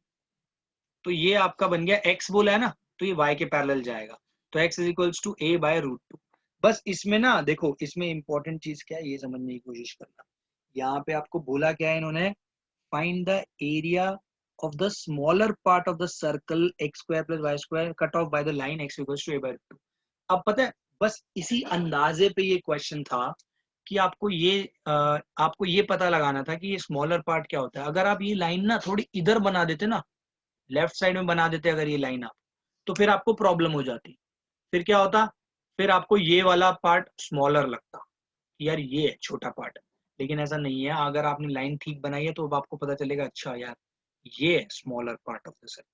तो ये आपका बन गया, x बोला है ना तो ये y के पैरेलल जाएगा, तो x is equals to a by √2। बस इसमें ना देखो, इसमें इंपॉर्टेंट चीज क्या है ये समझने की कोशिश करना। यहाँ पे आपको बोला क्या है इन्होंने, find the area of the smaller part of the circle x square plus y square cut off by the line x equals to a by √2। अब पता है बस इसी अंदाजे पे ये क्वेश्चन था कि आपको ये पता लगाना था कि ये स्मॉलर पार्ट क्या होता है। अगर आप ये लाइन ना थोड़ी इधर बना देते ना, लेफ्ट साइड में बना देते अगर ये लाइन आप, तो फिर आपको प्रॉब्लम हो जाती। फिर क्या होता, फिर आपको ये वाला पार्ट स्मॉलर लगता, यार ये छोटा पार्ट है। लेकिन ऐसा नहीं है, अगर आपने लाइन ठीक बनाई है तो अब आपको पता चलेगा अच्छा यार ये smaller part of the circle,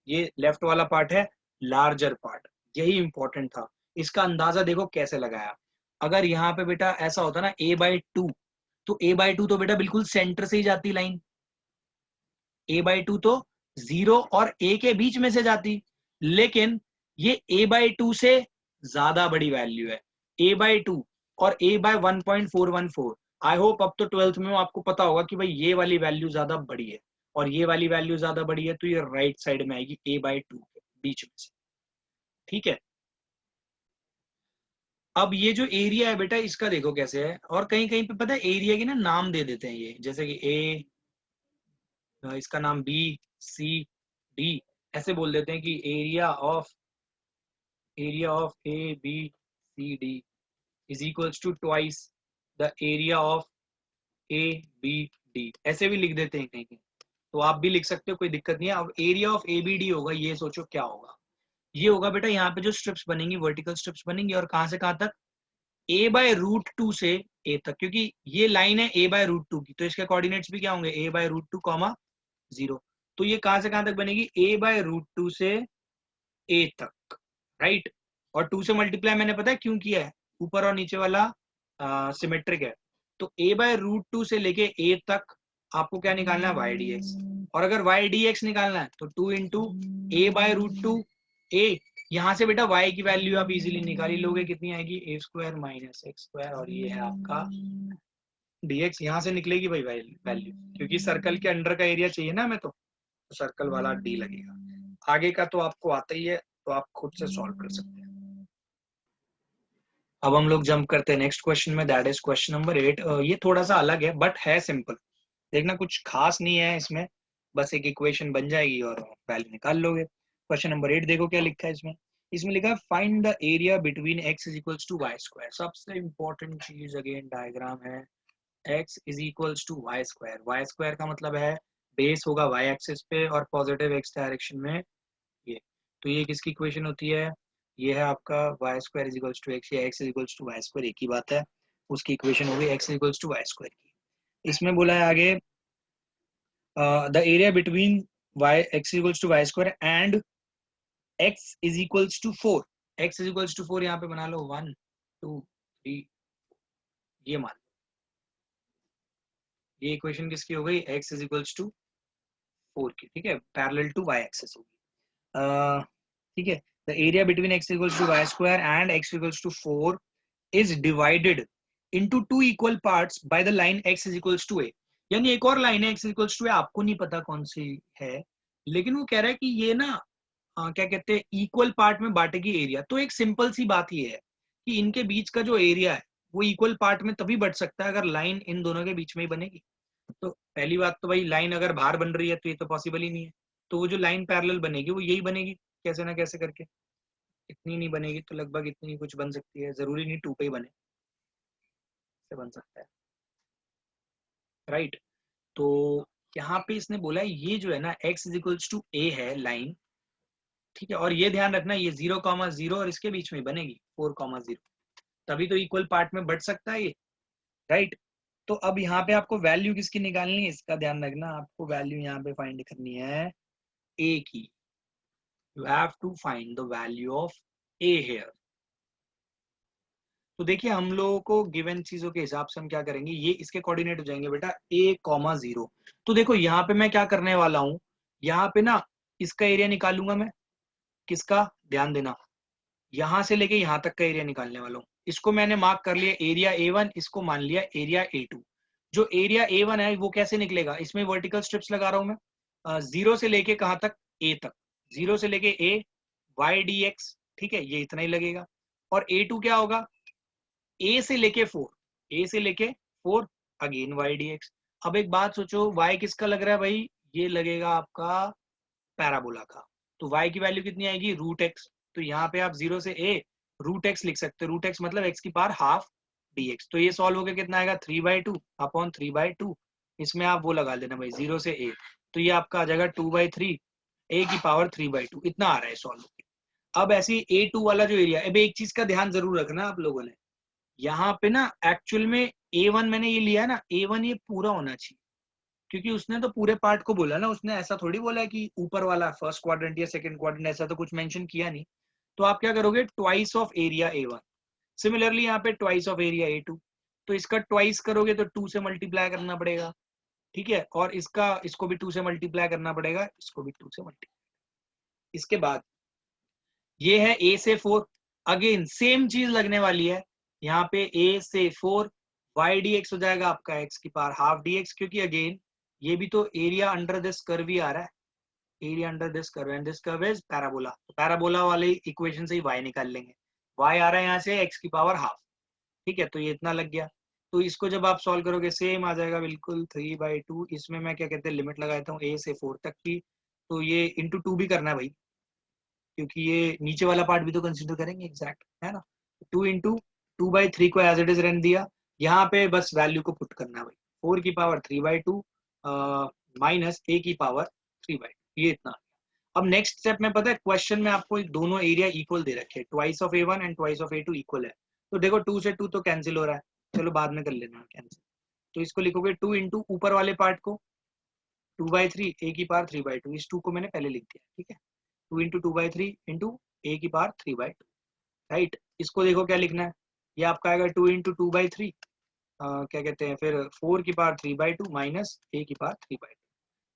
ये लेफ्ट वाला पार्ट है लार्जर पार्ट, यही इंपॉर्टेंट था। इसका अंदाजा देखो कैसे लगाया, अगर यहाँ पे बेटा ऐसा होता ना a/2, तो a/2 तो बेटा बिल्कुल सेंटर से ही जाती लाइन, a/2 तो 0 और a के बीच में से जाती, लेकिन ये a/2 से ज्यादा बड़ी वैल्यू है, a/2 और a/1.414। आई होप अब तो 12th में आपको पता होगा कि भाई ये वाली वैल्यू ज्यादा बड़ी है और ये वाली वैल्यू ज्यादा बड़ी है, तो ये राइट साइड में आएगी a/2 के बीच में से, ठीक है। अब ये जो एरिया है बेटा इसका देखो कैसे है, और कहीं कहीं पे पता है एरिया की ना नाम दे देते हैं ये, जैसे कि ए, इसका नाम B, C, D ऐसे बोल देते हैं कि area of A, B, C, D is equals to twice the area of A, B, D, ऐसे भी लिख देते हैं कहीं कहीं, तो आप भी लिख सकते हो, कोई दिक्कत नहीं है। अब area of A, B, D होगा, ये सोचो क्या होगा, ये होगा बेटा यहाँ पे जो स्ट्रिप्स बनेंगी वर्टिकल स्ट्रिप्स बनेंगी, और कहां से कहां तक, a बाय रूट टू से a तक, क्योंकि ये लाइन है a बाय रूट टू की, तो इसके कोऑर्डिनेट्स भी क्या होंगे, a by root two comma 0। तो ये कहां से कहां तक बनेगी, a बाय रूट टू से a तक, राइट। और 2 से मल्टीप्लाई मैंने पता है क्यों किया है, ऊपर और नीचे वाला सिमेट्रिक है। तो a बाय रूट टू से लेके a तक आपको क्या निकालना है, y dx। और अगर y dx निकालना है तो 2 into a by root two a। यहाँ से बेटा y की वैल्यू आप इजीली निकाल ही लोगे, कितनी आएगी, a square minus x square, और ये है आपका dx। यहाँ से निकलेगी भाई वैल्यू, क्योंकि सर्कल के अंडर का एरिया चाहिए ना हमें, तो सर्कल वाला d लगेगा। आगे का तो आपको आता ही है, तो आप खुद से सॉल्व कर सकते हैं। अब हम लोग जंप करते हैं नेक्स्ट क्वेश्चन में, दैट इज क्वेश्चन नंबर 8। ये थोड़ा सा अलग है बट है सिंपल, देखना कुछ खास नहीं है इसमें, बस एक इक्वेशन बन जाएगी और वैल्यू निकाल लोगे। क्वेश्चन नंबर 8 देखो क्या लिखा है इसमें। इसमें लिखा है find the area between x is equals to y square. सबसे इंपॉर्टेंट चीज अगेन डायग्राम है, x is equals to y square. Y square का मतलब है बेस होगा y एक्सिस पे और पॉजिटिव x डायरेक्शन में ये। तो ये किसकी इक्वेशन होती है, ये है आपका y square is equals to x, या x is equals to y square, एक ही बात है। उसकी इक्वेशन होगी x is equals to y square की। इसमें बोला है आगे the area between y x is equals to y square and x is equals to 4। X is equals to 4 यहाँ पे बना लो 1 2 3, ये मान लो ये इक्वेशन किसकी हो गई, एक्स इज इक्वल्स टू 4 की, ठीक है, पैरेलल टू वाई एक्सिस होगी। ठीक है, the area between x equals to y square and x equals to 4 is divided into two equal parts by the line x is equals to a। यानी एक और लाइन है x इक्वल्स टू a, आपको नहीं पता कौन सी है, लेकिन वो कह रहा है कि ये ना क्या कहते हैं, इक्वल पार्ट में बांटेगी एरिया। तो एक सिंपल सी बात ये है कि इनके बीच का जो एरिया है वो इक्वल पार्ट में तभी बढ़ सकता है अगर लाइन इन दोनों के बीच में ही बनेगी। तो पहली बात तो भाई लाइन अगर बाहर बन रही है तो ये तो पॉसिबल ही नहीं है, तो वो जो लाइन पैरेलल बनेगी वो यही बनेगी कैसे ना कैसे करके। इतनी नहीं बनेगी तो लगभग इतनी कुछ बन सकती है, जरूरी नहीं 2 पे ही बने, से बन सकता है, राइट। तो यहाँ पे इसने बोला है ये जो है ना x is equals to a है लाइन, ठीक है, और ये ध्यान रखना ये 0,0 और इसके बीच में बनेगी 4,0, तभी तो इक्वल पार्ट में बढ़ सकता है ये, राइट। तो अब यहाँ पे आपको वैल्यू किसकी निकालनी है, इसका ध्यान रखना, आपको वैल्यू यहाँ पे फाइंड करनी है a की। You have to find the value of a here. तो देखिए हम लोगों को गिवन चीजों के हिसाब से हम क्या करेंगे, ये इसके कोऑर्डिनेट हो जाएंगे बेटा a,0। तो देखो यहाँ पे मैं क्या करने वाला हूँ, यहाँ पे ना इसका एरिया निकालूंगा मैं, किसका, ध्यान देना, यहाँ से लेके यहाँ तक का एरिया निकालने वाला हूँ। इसको मैंने मार्क कर लिया एरिया a1, इसको मान लिया एरिया a2। जो एरिया a1 है वो कैसे निकलेगा, इसमें वर्टिकल स्ट्रिप्स लगा रहा हूँ मैं, 0 से लेके कहाँ तक, a तक, 0 से लेके a y dx, ठीक है, ये इतना ही लगेगा। और a2 क्या होगा, a से लेके 4, a से लेके 4 अगेन y dx। अब एक बात सोचो, y किसका लग रहा है भाई, ये लगेगा आपका पैराबोला का। तो y की वैल्यू कितनी आएगी, रूट एक्स। तो यहाँ पे आप 0 से a रूट एक्स लिख सकते हो, रूट एक्स मतलब x की पावर हाफ dx। तो ये सॉल्व होकर कितना आएगा, 3/2 अपॉन 3/2। इसमें आप वो लगा देना भाई 0 से a, तो ये आपका आ जाएगा 2/3 a की पावर 3/2, इतना आ रहा है सॉल्व होकर। अब ऐसे a2 वाला जो एरिया, अब एक चीज का ध्यान जरूर रखना आप लोगों ने, यहाँ पे ना एक्चुअल में A1 मैंने ये लिया ना, A1 ये पूरा होना चाहिए, क्योंकि उसने तो पूरे पार्ट को बोला ना, उसने ऐसा थोड़ी बोला कि ऊपर वाला फर्स्ट क्वाड्रेंट या सेकंड क्वाड्रेंट, ऐसा तो कुछ मेंशन किया नहीं। तो आप क्या करोगे, twice of area A1। Similarly यहाँ पे ट्वाइस ऑफ एरिया A2, तो इसका ट्वाइस करोगे तो 2 से मल्टीप्लाई करना पड़ेगा, ठीक है, और इसको भी 2 से मल्टीप्लाई करना पड़ेगा, इसको भी 2 से मल्टीप्लाई। इसके बाद ये है a से 4, अगेन सेम चीज लगने वाली है, यहाँ पे a से 4 y dx हो जाएगा आपका x की पावर हाफ dx, क्योंकि अगेन ये भी तो एरिया अंडर दिस कर्व ही आ रहा है, area under this curve, and this curve is parabola. तो पैराबोला वाले इक्वेशन से ही y निकाल लेंगे, y आ रहा है यहाँ से x की पावर हाफ, ठीक है, तो ये इतना लग गया। तो इसको जब आप सॉल्व करोगे सेम आ जाएगा बिल्कुल 3/2। इसमें मैं क्या कहते हैं लिमिट लगाता हूँ a से 4 तक की, तो ये इंटू 2 भी करना है भाई, क्योंकि ये नीचे वाला पार्ट भी तो कंसिडर करेंगे, एग्जैक्ट है ना। 2 इंटू 2/3 को एज इट इज रहने दिया, यहाँ पे बस वैल्यू को पुट करना है भाई, 4 की पावर 3/2 माइनस a की पावर 3/2, ये इतना। अब नेक्स्ट स्टेप में पता है क्वेश्चन में आपको दोनों एरिया इक्वल दे रखे हैं, twice of A1 and twice of A2 equal है, तो देखो 2 से 2 तो कैंसिल हो रहा है, चलो बाद में कर लेना कैंसिल। तो इसको लिखोगे 2 इंटू ऊपर वाले पार्ट को 2/3 a की पावर 3/2, इस 2 को मैंने पहले लिख दिया, ठीक है। 2 इंटू 2/3 इंटू a की पावर 3/2, राइट। इसको देखो क्या लिखना है, ये आपका आएगा 2 इंटू 2/3 क्या कहते हैं फिर 4 की पावर 3/2 माइनस a की पावर 3/2।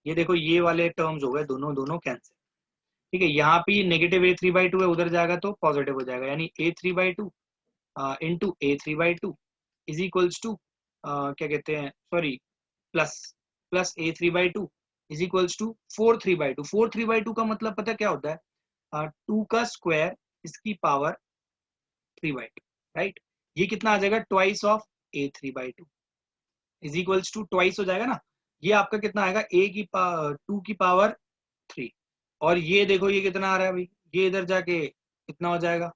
ये देखो ये वाले टर्म्स हो गए दोनों दोनों कैंसिल, ठीक है। यहाँ पे नेगेटिव a3/2 है, उधर जाएगा तो पॉजिटिव हो जाएगा, यानी a3/2 into a3/2 is equals to क्या कहते हैं sorry plus plus a3/2 is equals to 4/3/2। 4/3/2 का मतलब पता क्या होता है, 2 का स्क्वायर इसकी पावर 3/2, राइट। ये कितना आ जाएगा, twice of a3/2 is equals to twice हो जाएगा ना। ये आपका कितना आएगा, टू की पावर 3, और ये देखो ये कितना आ रहा है भाई, ये इधर जाके कितना हो जाएगा,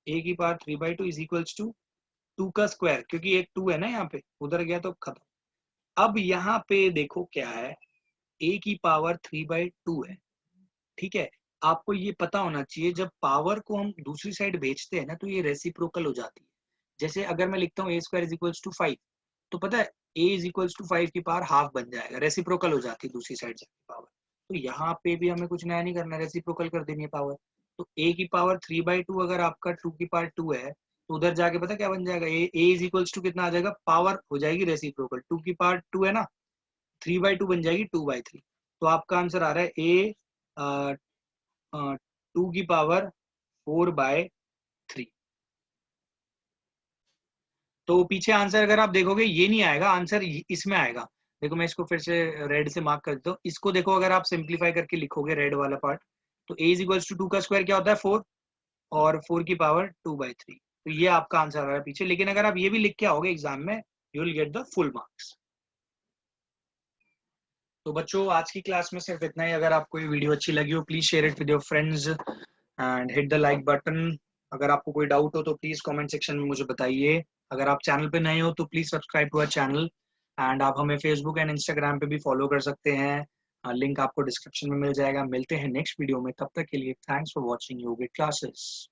a की पावर 3/2 इज इक्वल्स टू 2 का स्क्वायर, क्योंकि एक 2 है ना यहाँ पे, उधर गया तो खत्म। अब यहाँ पे देखो क्या है, a की पावर 3/2 है, ठीक है। आपको ये पता होना चाहिए जब पावर को हम दूसरी साइड भेजते हैं ना तो ये रेसिप्रोकल हो जाती है। जैसे अगर मैं लिखता हूँ a² इज इक्वल्स टू 5, तो पता है a इज इक्वल्स टू 5 की पावर हाफ बन जाएगा, रेसिप्रोकल हो जाती है दूसरी साइड जाके पावर। तो यहाँ पे भी हमें कुछ नया नहीं करना, रेसिप्रोकल कर देनी है पावर। तो a की पावर 3/2 अगर आपका 2 की पावर 2 है तो उधर जाके पता क्या बन जाएगा, a इज इक्वल्स टू कितना आ जाएगा, पावर हो जाएगी रेसिप्रोकल, 2 की पावर 2 है ना, 3/2 बन जाएगी 2/3। तो आपका आंसर आ रहा है a 2 की पावर 4/3। तो पीछे आंसर अगर आप देखोगे ये नहीं आएगा, आंसर इसमें आएगा। देखो मैं इसको फिर से रेड से मार्क कर देता हूँ, इसको देखो अगर आप सिंप्लीफाई करके लिखोगे रेड वाला पार्ट, तो a इज इक्वल्स टू 2 का स्क्वायर क्या होता है 4, और 4 की पावर 2/3। तो ये आपका आंसर आ रहा है पीछे, लेकिन अगर आप ये भी लिख के आओगे एग्जाम में you will get the full marks. तो बच्चों आज की क्लास में सिर्फ इतना ही। अगर आपको ये वीडियो अच्छी लगी हो please share it with your friends and hit the like button. अगर आपको कोई डाउट हो तो प्लीज कमेंट सेक्शन में मुझे बताइए। अगर आप चैनल पे नए हो तो please subscribe to our channel, and आप हमें फेसबुक एंड इंस्टाग्राम पे भी फॉलो कर सकते हैं, लिंक आपको डिस्क्रिप्शन में मिल जाएगा। मिलते हैं नेक्स्ट वीडियो में, तब तक के लिए thanks for watching yogic classes.